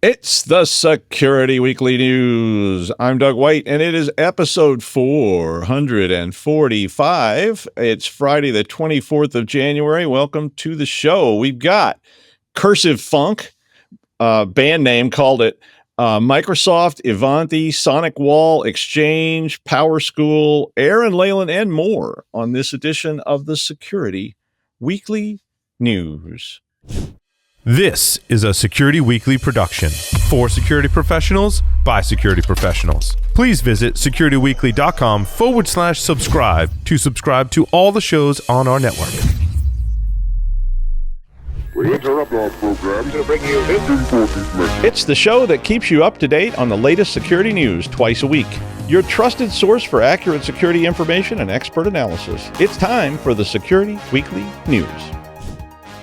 It's the Security Weekly News. I'm Doug White, and it is episode 445. It's Friday, the 24th of January. Welcome to the show. We've got Cursive Funk, band name, called it Microsoft, Ivanti, Sonic Wall, Exchange, PowerSchool, Aaran Leyland, and more on this edition of the Security Weekly News. This is a Security Weekly production for security professionals by security professionals. Please visit securityweekly.com/subscribe to subscribe to all the shows on our network. We interrupt our program to bring you this important message. It's the show that keeps you up to date on the latest security news twice a week. Your trusted source for accurate security information and expert analysis. It's time for the Security Weekly News.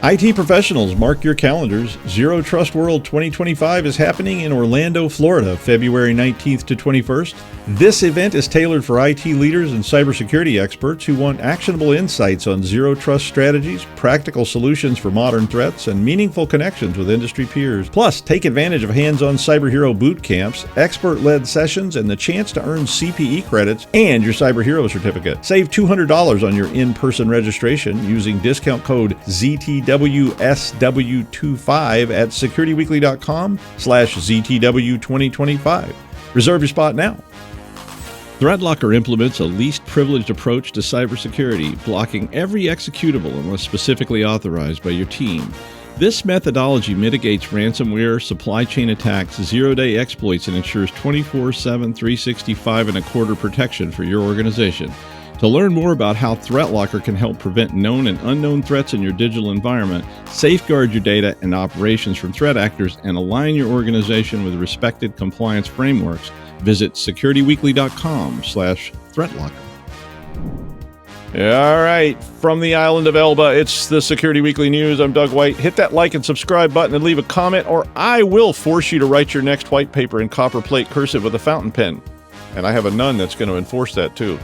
IT professionals, mark your calendars. Zero Trust World 2025 is happening in Orlando, Florida, February 19th to 21st. This event is tailored for IT leaders and cybersecurity experts who want actionable insights on zero trust strategies, practical solutions for modern threats, and meaningful connections with industry peers. Plus, take advantage of hands-on cyber hero boot camps, expert-led sessions, and the chance to earn CPE credits and your cyber hero certificate. Save $200 on your in-person registration using discount code ZTWSW25 at securityweekly.com/ZTW2025. Reserve your spot now. ThreatLocker implements a least privileged approach to cybersecurity, blocking every executable unless specifically authorized by your team. This methodology mitigates ransomware, supply chain attacks, zero-day exploits, and ensures 24/7, 365 and a quarter protection for your organization. To learn more about how ThreatLocker can help prevent known and unknown threats in your digital environment, safeguard your data and operations from threat actors, and align your organization with respected compliance frameworks, visit securityweekly.com/threatlocker. All right, from the island of Elba, it's the Security Weekly News. I'm Doug White. Hit that like and subscribe button and leave a comment, or I will force you to write your next white paper in copperplate cursive with a fountain pen. And I have a nun that's going to enforce that too.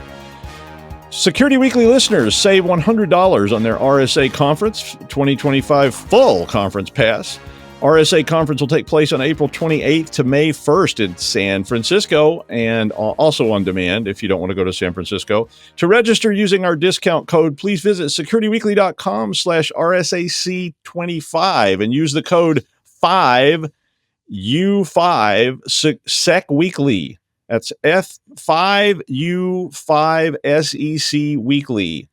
Security Weekly listeners save $100 on their RSA Conference 2025 full conference pass. RSA Conference will take place on April 28th to May 1st in San Francisco, and also on demand if you don't want to go to San Francisco. To register using our discount code, please visit securityweekly.com/RSAC25 and use the code 5U5 SEC Weekly. That's F5U5SEC Weekly.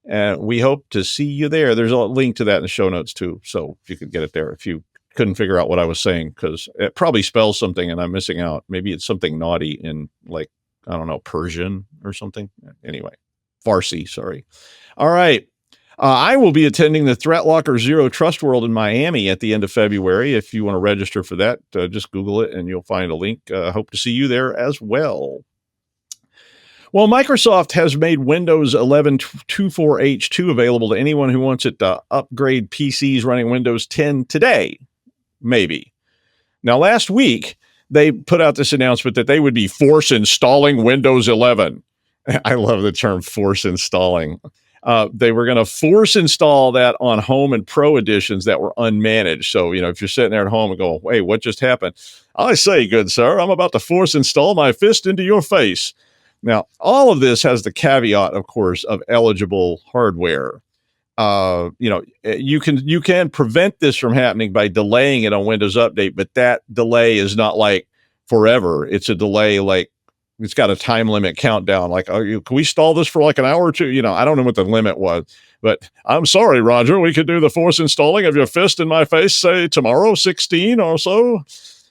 And we hope to see you there. There's a link to that in the show notes too, so you could get it there if you couldn't figure out what I was saying, because it probably spells something and I'm missing out. Maybe it's something naughty in, like, I don't know, Persian or something. Anyway, Farsi, sorry. All right. I will be attending the ThreatLocker Zero Trust World in Miami at the end of February. If you want to register for that, just Google it and you'll find a link. Hope to see you there as well. Well, Microsoft has made Windows 11 24H2 available to anyone who wants it to upgrade PCs running Windows 10 today. Maybe. Now, last week, they put out this announcement that they would be force installing Windows 11. I love the term force installing. They were going to force install that on home and pro editions that were unmanaged. So, if you're sitting there at home and go, hey, what just happened? I say, good sir, I'm about to force install my fist into your face. Now, all of this has the caveat, of course, of eligible hardware. You can prevent this from happening by delaying it on Windows Update, but that delay is not like forever. It's a delay like it's got a time limit countdown. Like, can we stall this for like an hour or two? I don't know what the limit was, but I'm sorry, Roger, we could do the force installing of your fist in my face, say tomorrow, 16 or so.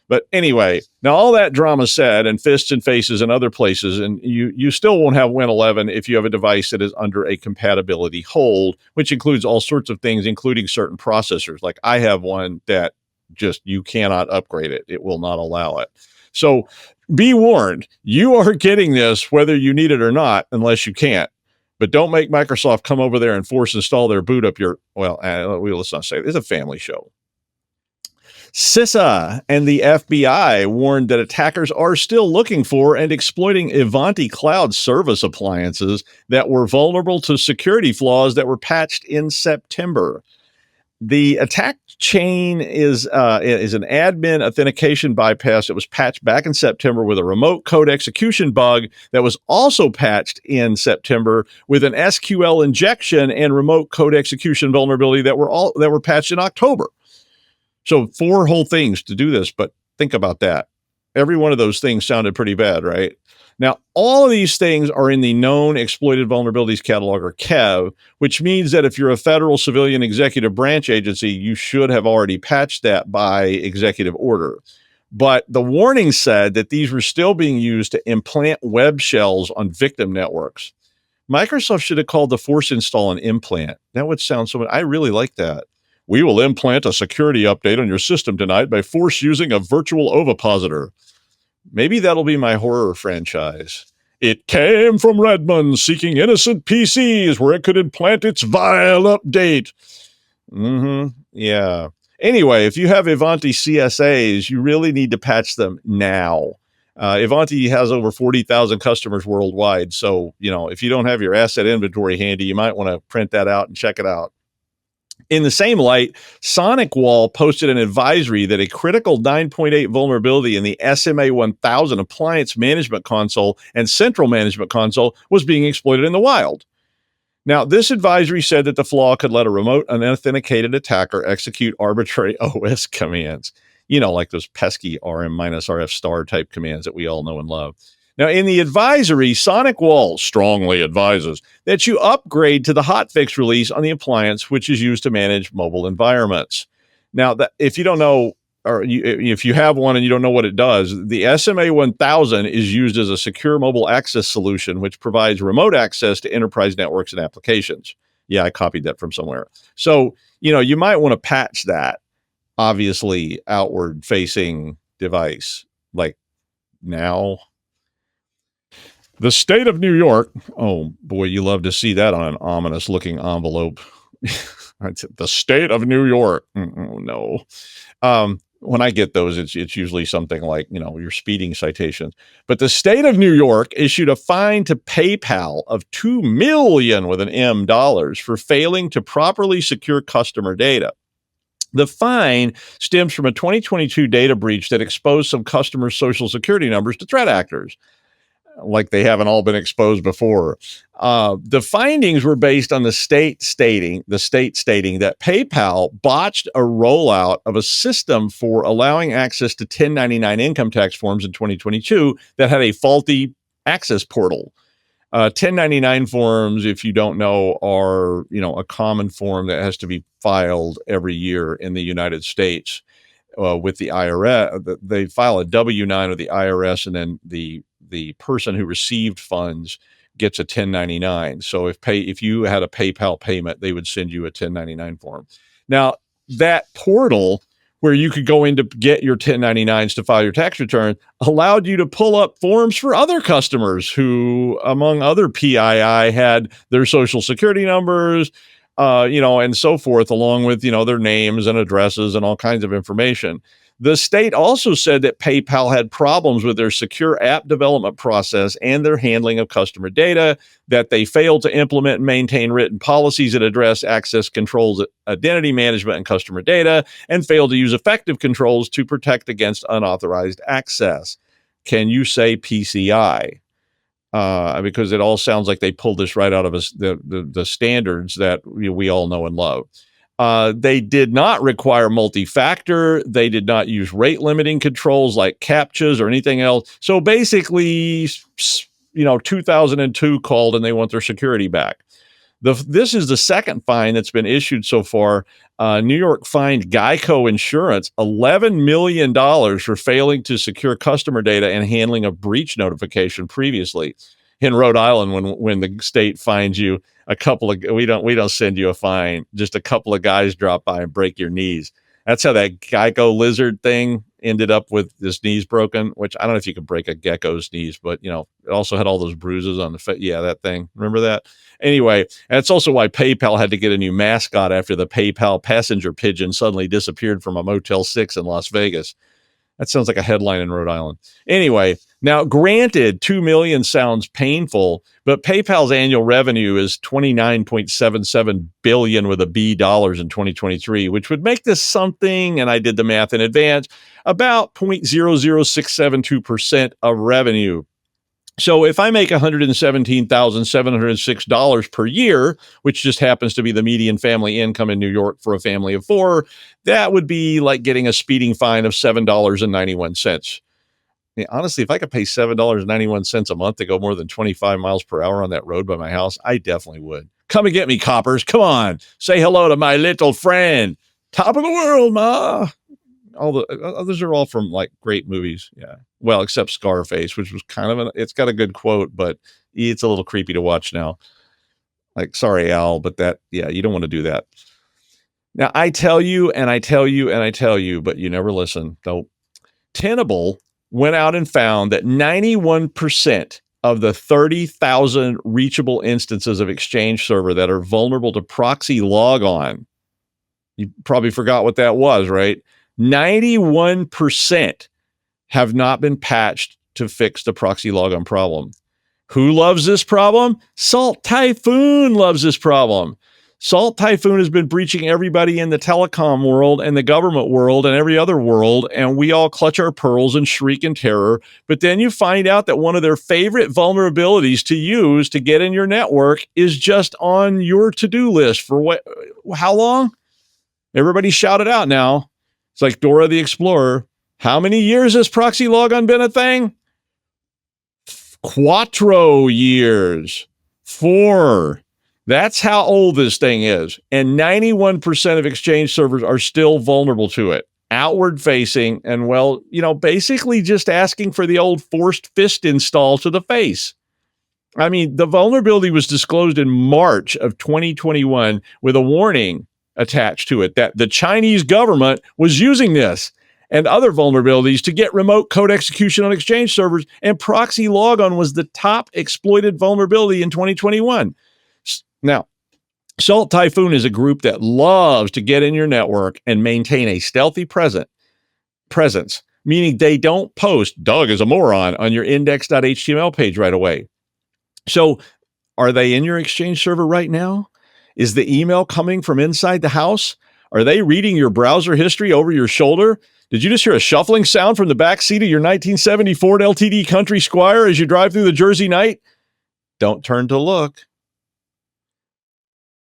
But anyway, now all that drama said, and fists and faces and other places, and you still won't have Win 11 if you have a device that is under a compatibility hold, which includes all sorts of things, including certain processors. Like I have one that just, you cannot upgrade it. It will not allow it. So be warned, you are getting this whether you need it or not, unless you can't. But don't make Microsoft come over there and force install their boot up your, let's not say it. It's a family show. CISA and the FBI warned that attackers are still looking for and exploiting Ivanti cloud service appliances that were vulnerable to security flaws that were patched in September. The attack chain is an admin authentication bypass that was patched back in September with a remote code execution bug that was also patched in September with an SQL injection and remote code execution vulnerability that were patched in October. So 4 whole things to do this, but think about that. Every one of those things sounded pretty bad, right? Now, all of these things are in the Known Exploited Vulnerabilities Catalog, or KEV, which means that if you're a federal civilian executive branch agency, you should have already patched that by executive order. But the warning said that these were still being used to implant web shells on victim networks. Microsoft should have called the force install an implant. That would sound so. I really like that. We will implant a security update on your system tonight by force using a virtual ovipositor. Maybe that'll be my horror franchise. It came from Redmond seeking innocent PCs where it could implant its vile update. Yeah. Anyway, if you have Ivanti CSAs, you really need to patch them now. Ivanti has over 40,000 customers worldwide. So, if you don't have your asset inventory handy, you might want to print that out and check it out. In the same light, SonicWall posted an advisory that a critical 9.8 vulnerability in the SMA 1000 appliance management console and central management console was being exploited in the wild. Now, this advisory said that the flaw could let a remote unauthenticated attacker execute arbitrary OS commands, like those pesky RM-RF star type commands that we all know and love. Now, in the advisory, SonicWall strongly advises that you upgrade to the hotfix release on the appliance, which is used to manage mobile environments. Now, if you don't know, or if you have one and you don't know what it does, the SMA 1000 is used as a secure mobile access solution, which provides remote access to enterprise networks and applications. Yeah, I copied that from somewhere. So, you might want to patch that, obviously, outward-facing device, like now. The state of New York. Oh, boy, you love to see that on an ominous-looking envelope. The state of New York. No. When I get those, it's usually something like, your speeding citations. But the state of New York issued a fine to PayPal of $2 million with an M dollars for failing to properly secure customer data. The fine stems from a 2022 data breach that exposed some customers' social security numbers to threat actors, like they haven't all been exposed before. The findings were based on the state stating that PayPal botched a rollout of a system for allowing access to 1099 income tax forms in 2022 that had a faulty access portal. 1099 forms, if you don't know, are, a common form that has to be filed every year in the United States with the IRS. They file a W-9 with the IRS, and then the person who received funds gets a 1099. So if you had a PayPal payment, they would send you a 1099 form. Now, that portal where you could go in to get your 1099s to file your tax return allowed you to pull up forms for other customers who, among other PII, had their social security numbers, and so forth, along with, their names and addresses and all kinds of information. The state also said that PayPal had problems with their secure app development process and their handling of customer data, that they failed to implement and maintain written policies that address access controls, identity management, and customer data, and failed to use effective controls to protect against unauthorized access. Can you say PCI? Because it all sounds like they pulled this right out of the standards that we all know and love. They did not require multi-factor. They did not use rate limiting controls like CAPTCHAs or anything else. So basically, 2002 called and they want their security back. This is the second fine that's been issued so far. New York fined Geico Insurance $11 million for failing to secure customer data and handling a breach notification previously. In Rhode Island, when the state finds you, we don't send you a fine. Just a couple of guys drop by and break your knees. That's how that Geico lizard thing ended up with his knees broken, which I don't know if you could break a gecko's knees, but it also had all those bruises on the face. Yeah, that thing. Remember that? Anyway, that's also why PayPal had to get a new mascot after the PayPal passenger pigeon suddenly disappeared from a Motel 6 in Las Vegas. That sounds like a headline in Rhode Island. Anyway, Now, granted, 2 million sounds painful, but PayPal's annual revenue is 29.77 billion with a B dollars in 2023, which would make this something, and I did the math in advance, about 0.00672% of revenue. So if I make $117,706 per year, which just happens to be the median family income in New York for a family of four, that would be like getting a speeding fine of $7.91. Yeah, honestly, if I could pay $7.91 a month to go more than 25 miles per hour on that road by my house, I definitely would. Come and get me, coppers. Come on. Say hello to my little friend. Top of the world, ma. All the others are all from like great movies. Yeah. Well, except Scarface, which was kind of it's got a good quote, but it's a little creepy to watch now. Like, sorry, Al, but you don't want to do that. Now, I tell you, and I tell you, and I tell you, but you never listen. Nope. Tenable went out and found that 91% of the 30,000 reachable instances of Exchange Server that are vulnerable to proxy logon, you probably forgot what that was, right? 91% have not been patched to fix the proxy logon problem. Who loves this problem? Salt Typhoon loves this problem. Salt Typhoon has been breaching everybody in the telecom world and the government world and every other world, and we all clutch our pearls and shriek in terror. But then you find out that one of their favorite vulnerabilities to use to get in your network is just on your to-do list for how long? Everybody shout it out now. It's like Dora the Explorer. How many years has proxy logon been a thing? 4 years. 4. That's how old this thing is. And 91% of Exchange servers are still vulnerable to it. Outward facing and, well, basically just asking for the old forced fist install to the face. I mean, the vulnerability was disclosed in March of 2021 with a warning attached to it that the Chinese government was using this and other vulnerabilities to get remote code execution on Exchange servers, and proxy logon was the top exploited vulnerability in 2021. Now, Salt Typhoon is a group that loves to get in your network and maintain a stealthy presence, meaning they don't post "Doug is a moron" on your index.html page right away. So, are they in your Exchange server right now? Is the email coming from inside the house? Are they reading your browser history over your shoulder? Did you just hear a shuffling sound from the back seat of your 1970 Ford LTD Country Squire as you drive through the Jersey night? Don't turn to look.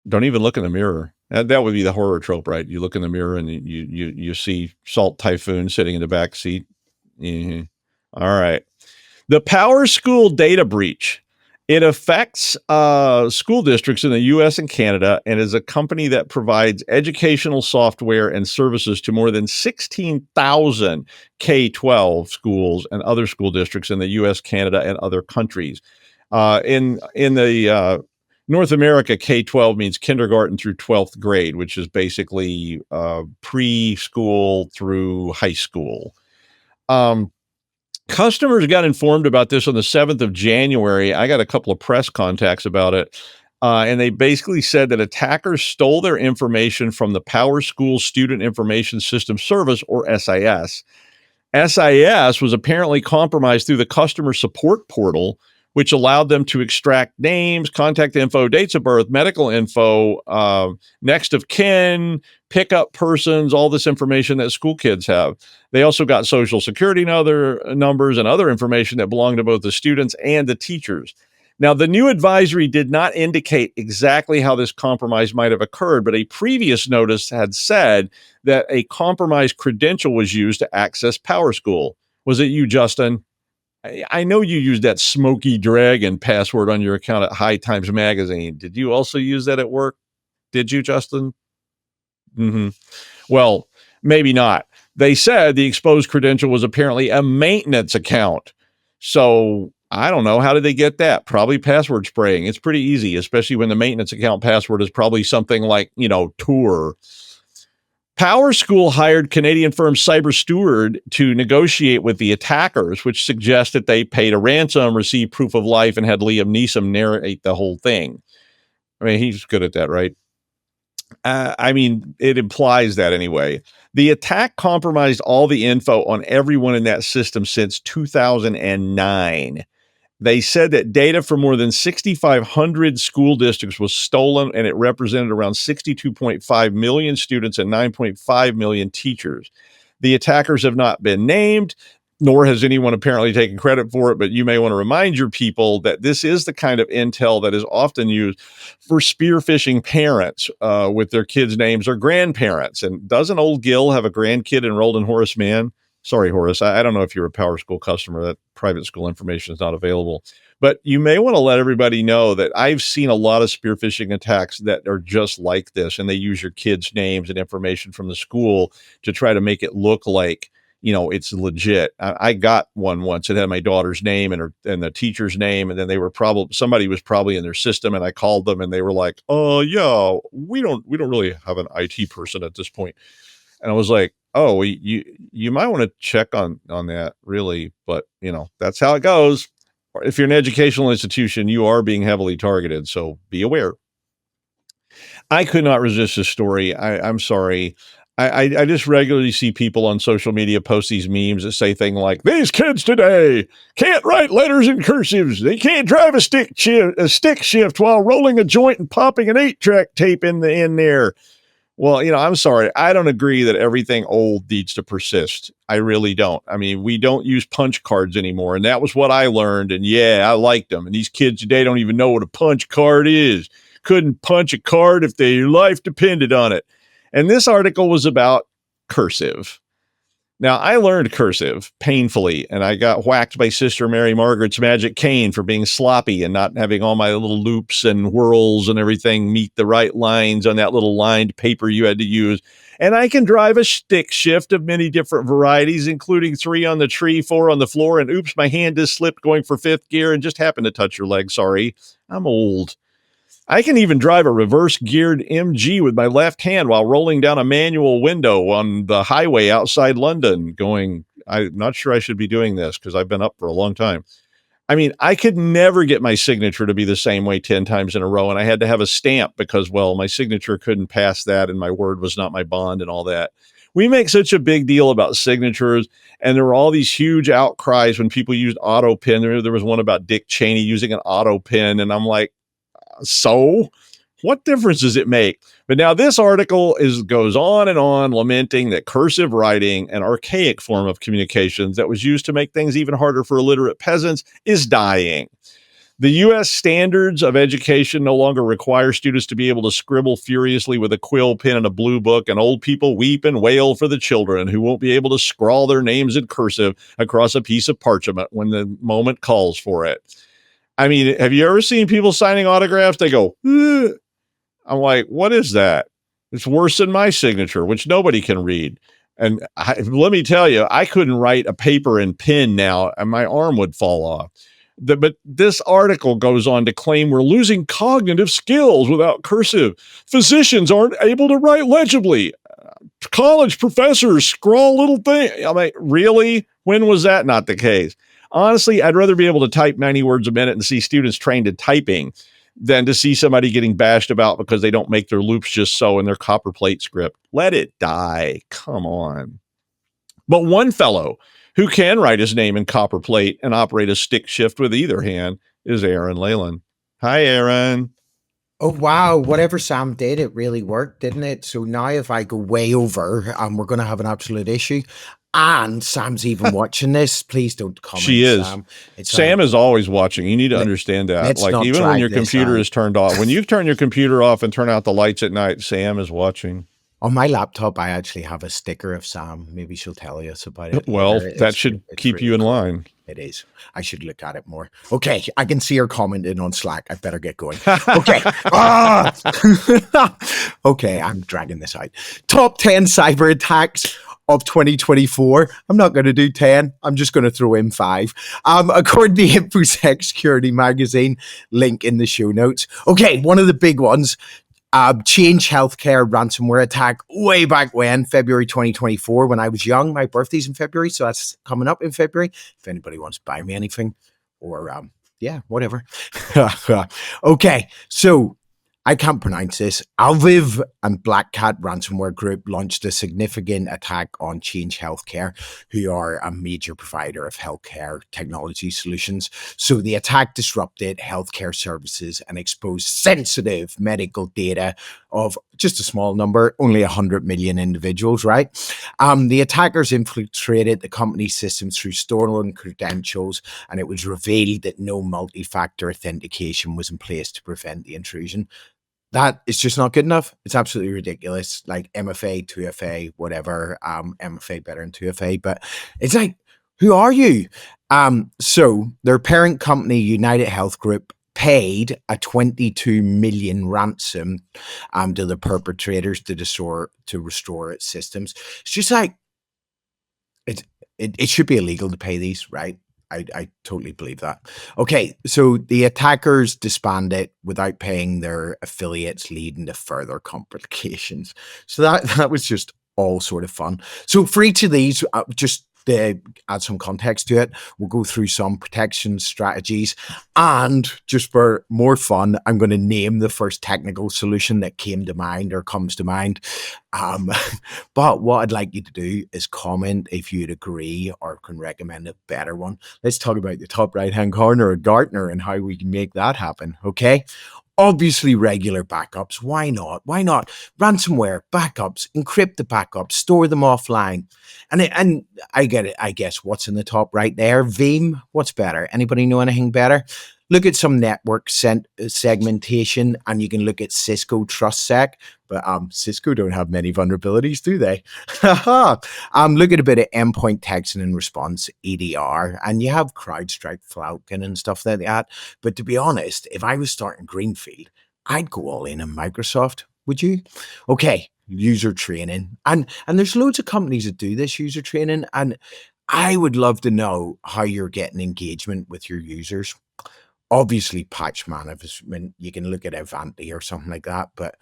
Don't even look in the mirror. That would be the horror trope, right? You look in the mirror and you see Salt Typhoon sitting in the back seat. Mm-hmm. All right. The PowerSchool data breach. It affects school districts in the U.S. and Canada and is a company that provides educational software and services to more than 16,000 K-12 schools and other school districts in the U.S., Canada, and other countries. In the North America, K-12 means kindergarten through 12th grade, which is basically preschool through high school. Customers got informed about this on the 7th of January. I got a couple of press contacts about it. And they basically said that attackers stole their information from the PowerSchool Student Information System Service, or SIS. SIS was apparently compromised through the customer support portal, which allowed them to extract names, contact info, dates of birth, medical info, next of kin, pickup persons, all this information that school kids have. They also got social security and other numbers and other information that belonged to both the students and the teachers. Now, the new advisory did not indicate exactly how this compromise might have occurred, but a previous notice had said that a compromised credential was used to access PowerSchool. Was it you, Justin? I know you used that Smoky Dragon password on your account at High Times Magazine. Did you also use that at work? Did you, Justin? Mm-hmm. Well, maybe not. They said the exposed credential was apparently a maintenance account. So I don't know. How did they get that? Probably password spraying. It's pretty easy, especially when the maintenance account password is probably something like, Tour. PowerSchool hired Canadian firm Cyber Steward to negotiate with the attackers, which suggests that they paid a ransom, received proof of life, and had Liam Neeson narrate the whole thing. I mean, he's good at that, right? It implies that anyway. The attack compromised all the info on everyone in that system since 2009. They said that data from more than 6,500 school districts was stolen, and it represented around 62.5 million students and 9.5 million teachers. The attackers have not been named, nor has anyone apparently taken credit for it, but you may want to remind your people that this is the kind of intel that is often used for spear phishing parents with their kids' names or grandparents. And doesn't old Gil have a grandkid enrolled in Horace Mann? Sorry, Horace. I don't know if you're a PowerSchool customer. That private school information is not available. But you may want to let everybody know that I've seen a lot of spear phishing attacks that are just like this, and they use your kids' names and information from the school to try to make it look like, it's legit. I got one once. It had my daughter's name and the teacher's name, and then somebody was probably in their system, and I called them, and they were like, "Oh yeah, we don't really have an IT person at this point." And I was like, "Oh, you might want to check on that, really." But that's how it goes. If you're an educational institution, you are being heavily targeted, so be aware. I could not resist this story. I'm sorry. I just regularly see people on social media post these memes that say things like, "These kids today can't write letters in cursives. They can't drive a stick shift while rolling a joint and popping an 8-track tape in there." Well, I'm sorry. I don't agree that everything old needs to persist. I really don't. I mean, we don't use punch cards anymore, and that was what I learned. And yeah, I liked them. And these kids today don't even know what a punch card is. Couldn't punch a card if their life depended on it. And this article was about Cursive. Now, I learned Cursive painfully, and I got whacked by Sister Mary Margaret's magic cane for being sloppy and not having all my little loops and whirls and everything meet the right lines on that little lined paper you had to use. And I can drive a stick shift of many different varieties, including 3 on the tree, 4 on the floor, and oops, my hand just slipped going for 5th gear and just happened to touch your leg. Sorry, I'm old. I can even drive a reverse geared MG with my left hand while rolling down a manual window on the highway outside London going, I'm not sure I should be doing this because I've been up for a long time. I mean, I could never get my signature to be the same way 10 times in a row. And I had to have a stamp because, well, my signature couldn't pass that and my word was not my bond and all that. We make such a big deal about signatures, and there were all these huge outcries when people used auto pen. There was one about Dick Cheney using an auto pen, and I'm like, so what difference does it make? But now this article goes on and on lamenting that cursive writing, an archaic form of communications that was used to make things even harder for illiterate peasants, is dying. The U.S. standards of education no longer require students to be able to scribble furiously with a quill pen and a blue book, and old people weep and wail for the children who won't be able to scrawl their names in cursive across a piece of parchment when the moment calls for it. I mean, have you ever seen people signing autographs? They go, ugh. I'm like, what is that? It's worse than my signature, which nobody can read. And let me tell you, I couldn't write a paper and pen now, and my arm would fall off. But this article goes on to claim we're losing cognitive skills without cursive. Physicians aren't able to write legibly. College professors scrawl little things. I'm like, really? When was that not the case? Honestly, I'd rather be able to type 90 words a minute and see students trained in typing than to see somebody getting bashed about because they don't make their loops just so in their copperplate script. Let it die. Come on. But one fellow who can write his name in copperplate and operate a stick shift with either hand is Aaran Leyland. Hi, Aaran. Oh, wow. Whatever Sam did, it really worked, didn't it? So now if I go way over, we're going to have an absolute issue. And Sam's even watching this. Please don't comment. She is. Sam, Sam is always watching. You need to understand that. Like, even when your computer is turned off, when you turn your computer off and turn out the lights at night, Sam is watching. On my laptop, I actually have a sticker of Sam. Maybe she'll tell us about it. Well, that should keep really you in line. It is. I should look at it more. Okay. I can see her commenting on Slack. I better get going. Okay. Okay. I'm dragging this out. Top 10 cyber attacks of 2024. I'm not going to do 10. I'm just going to throw in 5. According to InfoSec Security Magazine, link in the show notes. Okay. One of the big ones. Change Healthcare ransomware attack way back when, February 2024, when I was young. My birthday's in February, so that's coming up in February. If anybody wants to buy me anything or, yeah, whatever. Okay, so I can't pronounce this. Alviv and Black Cat ransomware group launched a significant attack on Change Healthcare, who are a major provider of healthcare technology solutions. So the attack disrupted healthcare services and exposed sensitive medical data of just a small number, only 100 million individuals, right? The attackers infiltrated the company's systems through stolen credentials, and it was revealed that no multi-factor authentication was in place to prevent the intrusion. That is just not good enough. It's absolutely ridiculous. Like MFA, 2FA, whatever. MFA better than 2FA, but it's like, who are you? So their parent company, United Health Group, paid a 22 million ransom to the perpetrators to restore its systems. It's just like it should be illegal to pay these, right? I totally believe that. Okay, so the attackers disbanded without paying their affiliates, leading to further complications. So that was just all sort of fun. So for each of these, just to add some context to it, we'll go through some protection strategies, and just for more fun, I'm going to name the first technical solution that came to mind or comes to mind. But what I'd like you to do is comment if you'd agree or can recommend a better one. Let's talk about the top right-hand corner of Gartner and how we can make that happen, okay? Obviously, regular backups. Why not? Why not? Ransomware, backups, encrypt the backups, store them offline. And I get it. I guess what's in the top right there? Veeam. What's better? Anybody know anything better? Look at some network segmentation, and you can look at Cisco TrustSec, but Cisco don't have many vulnerabilities, do they? Look at a bit of endpoint texting and response, EDR, and you have CrowdStrike, Falcon, and stuff like that. But to be honest, if I was starting greenfield, I'd go all in on Microsoft. Would you? Okay, user training, and there's loads of companies that do this user training, and I would love to know how you're getting engagement with your users. Obviously, patch management, you can look at Ivanti or something like that, but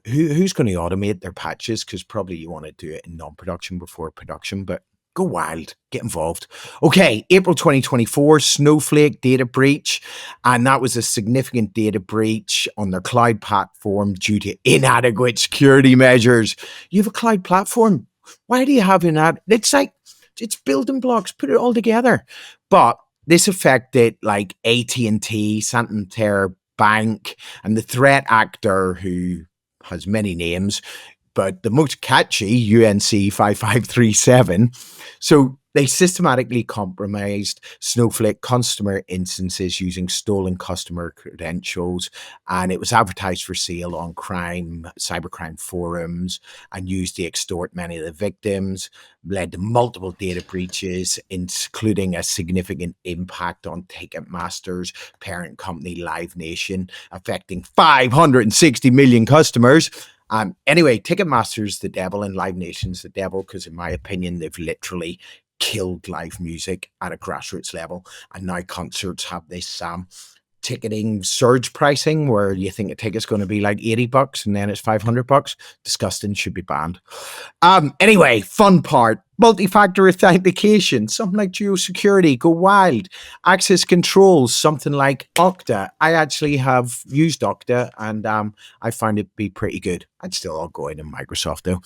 who's going to automate their patches? Because probably you want to do it in non-production before production, but go wild, get involved. Okay, April 2024, Snowflake data breach, and that was a significant data breach on their cloud platform due to inadequate security measures. You have a cloud platform. Why do you have It's like, it's building blocks, put it all together. But this affected like AT&T, Santander Bank, and the threat actor, who has many names, but the most catchy, UNC 5537. So they systematically compromised Snowflake customer instances using stolen customer credentials, and it was advertised for sale on cybercrime forums, and used to extort many of the victims, led to multiple data breaches, including a significant impact on Ticketmaster's parent company, Live Nation, affecting 560 million customers. Anyway, Ticketmaster's the devil and Live Nation's the devil, because in my opinion, they've literally killed live music at a grassroots level. And now concerts have this ticketing surge pricing where you think a ticket's going to be like $80 and then it's $500. Disgusting, should be banned. Anyway, fun part. Multi-factor authentication, something like geosecurity, go wild. Access controls, something like Okta. I actually have used Okta, and I find it be pretty good. I'd still all go in Microsoft though.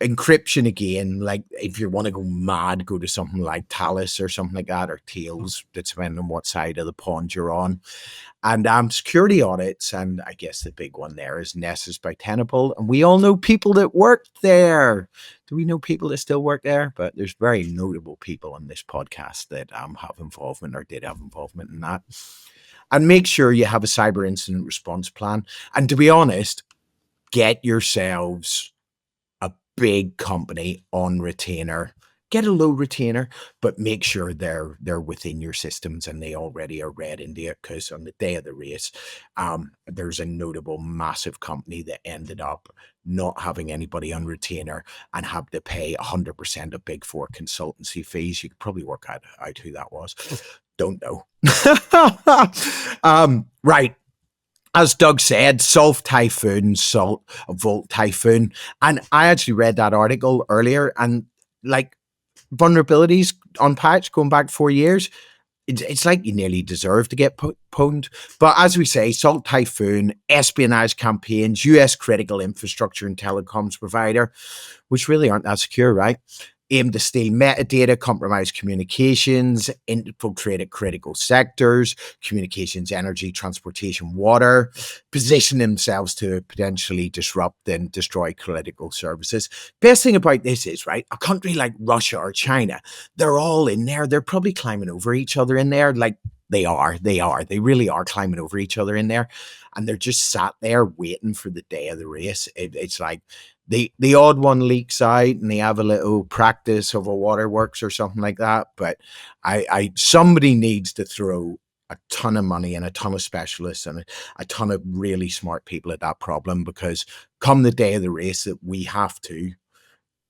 Encryption again, like if you want to go mad, go to something like Talus or something like that, or Tails, depending on what side of the pond you're on. And security audits, and I guess the big one there is Nessus by Tenable, and we all know people that worked there. Do we know people that still work there? But there's very notable people on this podcast that have involvement or did have involvement in that. And make sure you have a cyber incident response plan. And to be honest, get yourselves a big company on retainer. Get a low retainer, but make sure they're within your systems and they already are read into it, because on the day of the race, there's a notable massive company that ended up not having anybody on retainer and had to pay 100% of Big Four consultancy fees. You could probably work out who that was. Don't know. Right. As Doug said, Salt Typhoon, Volt Typhoon. And I actually read that article earlier, and like, vulnerabilities on patch going back 4 years, it's like you nearly deserve to get pwned. But as we say, Salt Typhoon, espionage campaigns, US critical infrastructure and telecoms provider, which really aren't that secure, right? Aim to steal metadata, compromise communications, infiltrate critical sectors, communications, energy, transportation, water, position themselves to potentially disrupt and destroy critical services. Best thing about this is, right, a country like Russia or China, they're all in there. They're probably climbing over each other in there. Like they really are climbing over each other in there. And they're just sat there waiting for the day of the race. It's like, the odd one leaks out and they have a little practice of a waterworks or something like that. But somebody needs to throw a ton of money and a ton of specialists and a ton of really smart people at that problem, because come the day of the race that we have to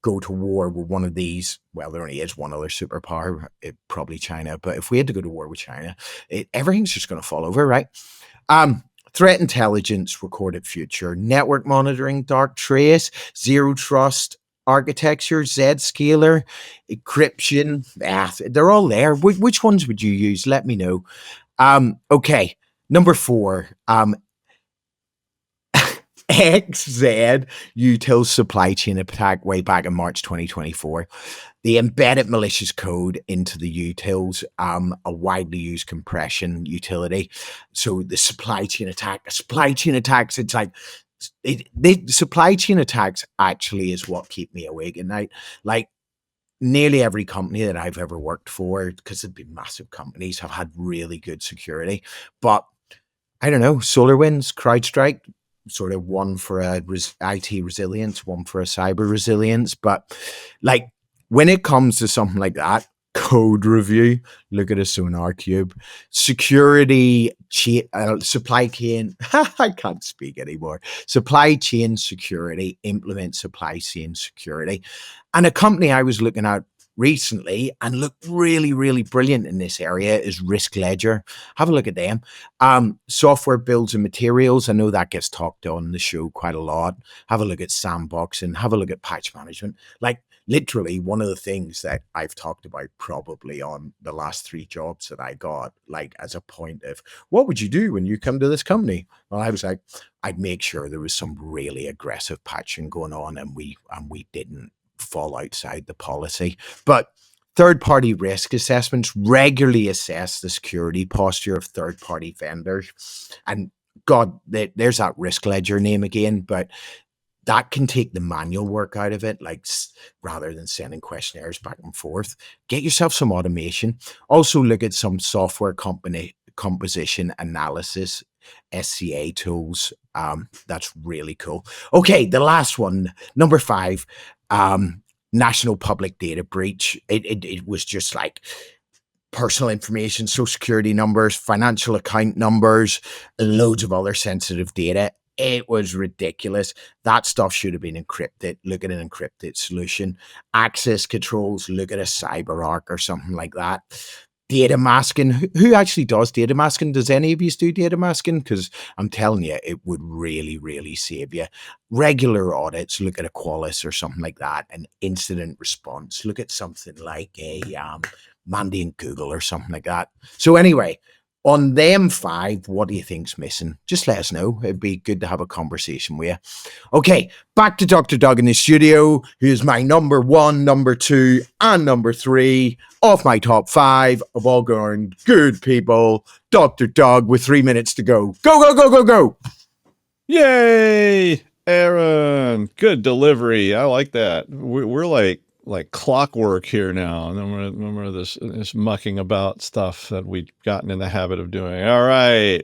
go to war with one of these, well, there only is one other superpower, probably China. But if we had to go to war with China, everything's just going to fall over, right? Threat intelligence, recorded future, network monitoring, dark trace, zero trust architecture, Z-scaler, encryption. They're all there. Which ones would you use? Let me know. Okay, number 4. XZ util supply chain attack way back in March 2024. The embedded malicious code into the utils, a widely used compression utility. So the supply chain attacks, it's like, the supply chain attacks actually is what keep me awake at night. Like, nearly every company that I've ever worked for, because they've been massive companies, have had really good security. But I don't know, SolarWinds, CrowdStrike, sort of one for a IT resilience, one for a cyber resilience. But like, when it comes to something like that, code review, look at a Sonar Cube, security, supply chain, I can't speak anymore, supply chain security, implement supply chain security. And a company I was looking at recently and looked really, really brilliant in this area is Risk Ledger. Have a look at them. Software builds and materials. I know that gets talked on the show quite a lot. Have a look at sandbox and have a look at patch management. Like, literally one of the things that I've talked about probably on the last 3 jobs that I got, like as a point of, what would you do when you come to this company? Well, I was like, I'd make sure there was some really aggressive patching going on and we didn't fall outside the policy. But third-party risk assessments regularly assess the security posture of third-party vendors. And God, there's that Risk Ledger name again, but that can take the manual work out of it, like rather than sending questionnaires back and forth. Get yourself some automation. Also look at some software composition analysis, SCA tools. That's really cool. Okay, the last one, number 5, national public data breach. It was just like personal information, social security numbers, financial account numbers, loads of other sensitive data. It was ridiculous. That stuff should have been encrypted. Look at an encrypted solution. Access controls, look at a CyberArk or something like that. Data masking. Who actually does data masking? Does any of you do data masking? Because I'm telling you, it would really, really save you. Regular audits, look at a Qualys or something like that. An incident response, look at something like a Mandy and Google or something like that. So anyway, on them 5, what do you think's missing? Just let us know. It'd be good to have a conversation with you. Okay, back to Dr. Doug in the studio, who's my number 1, number 2, and number 3 of my top 5 of all going good people. Dr. Doug with 3 minutes to go. Go, go, go, go, go. Yay, Aaron. Good delivery. I like that. We're like clockwork here now. Remember this mucking about stuff that we've gotten in the habit of doing. All right.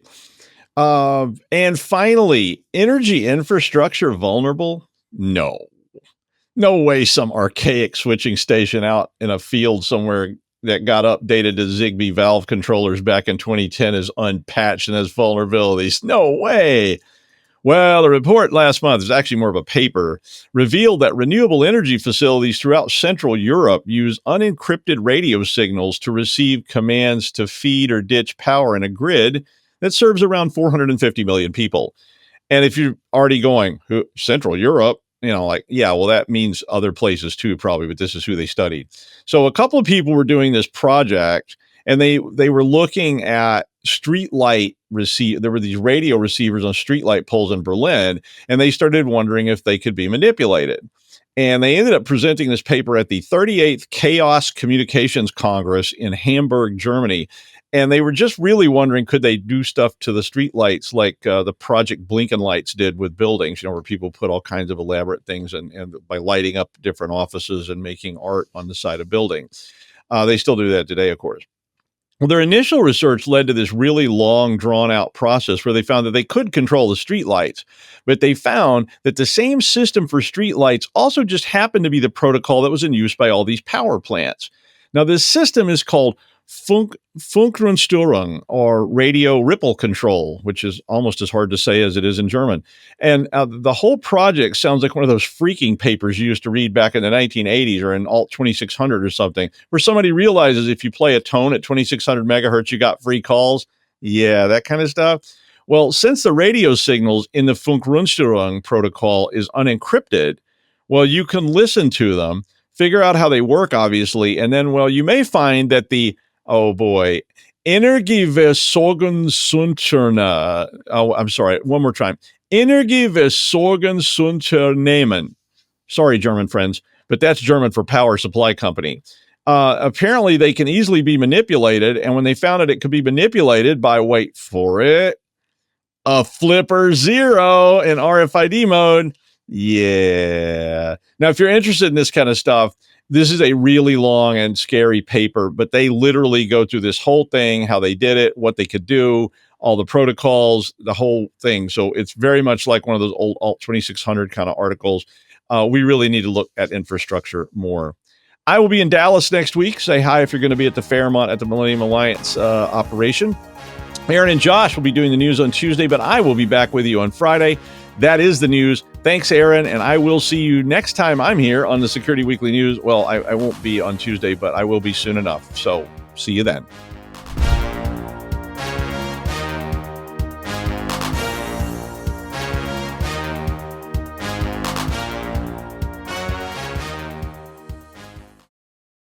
And finally, energy infrastructure vulnerable? No way some archaic switching station out in a field somewhere that got updated to Zigbee valve controllers back in 2010 is unpatched and has vulnerabilities. No way. Well, a report last month, is actually more of a paper, revealed that renewable energy facilities throughout Central Europe use unencrypted radio signals to receive commands to feed or ditch power in a grid that serves around 450 million people. And if you're already going, Central Europe, well, that means other places too, probably, but this is who they studied. So a couple of people were doing this project, and they were looking at street light receive. There were these radio receivers on street light poles in Berlin, and they started wondering if they could be manipulated. And they ended up presenting this paper at the 38th Chaos Communications Congress in Hamburg, Germany. And they were just really wondering, could they do stuff to the street lights like the Project Blinken lights did with buildings, where people put all kinds of elaborate things and by lighting up different offices and making art on the side of buildings. They still do that today, of course. Well, their initial research led to this really long, drawn-out process where they found that they could control the streetlights, but they found that the same system for streetlights also just happened to be the protocol that was in use by all these power plants. Now, this system is called Funkgrundsteuerung, or radio ripple control, which is almost as hard to say as it is in German. And the whole project sounds like one of those freaking papers you used to read back in the 1980s or in Alt 2600 or something, where somebody realizes if you play a tone at 2600 megahertz, you got free calls. Yeah, that kind of stuff. Well, since the radio signals in the Funkgrundsteuerung protocol is unencrypted, well, you can listen to them, figure out how they work, obviously, and then, well, you may find that oh boy, Energieversorgungsunternehmen. Oh, I'm sorry, one more time. Energieversorgungsunternehmen. Sorry, German friends, but that's German for power supply company. Apparently, they can easily be manipulated, and when they found out it could be manipulated by, wait for it, a flipper 0 in RFID mode. Yeah. Now, if you're interested in this kind of stuff, this is a really long and scary paper, but they literally go through this whole thing, how they did it, what they could do, all the protocols, the whole thing. So it's very much like one of those old Alt 2600 kind of articles. We really need to look at infrastructure more. I will be in Dallas next week. Say hi if you're going to be at the Fairmont at the Millennium Alliance operation. Aaron and Josh will be doing the news on Tuesday, but I will be back with you on Friday. That is the news. Thanks, Aaron, and I will see you next time I'm here on the Security Weekly News. Well, I won't be on Tuesday, but I will be soon enough. So see you then.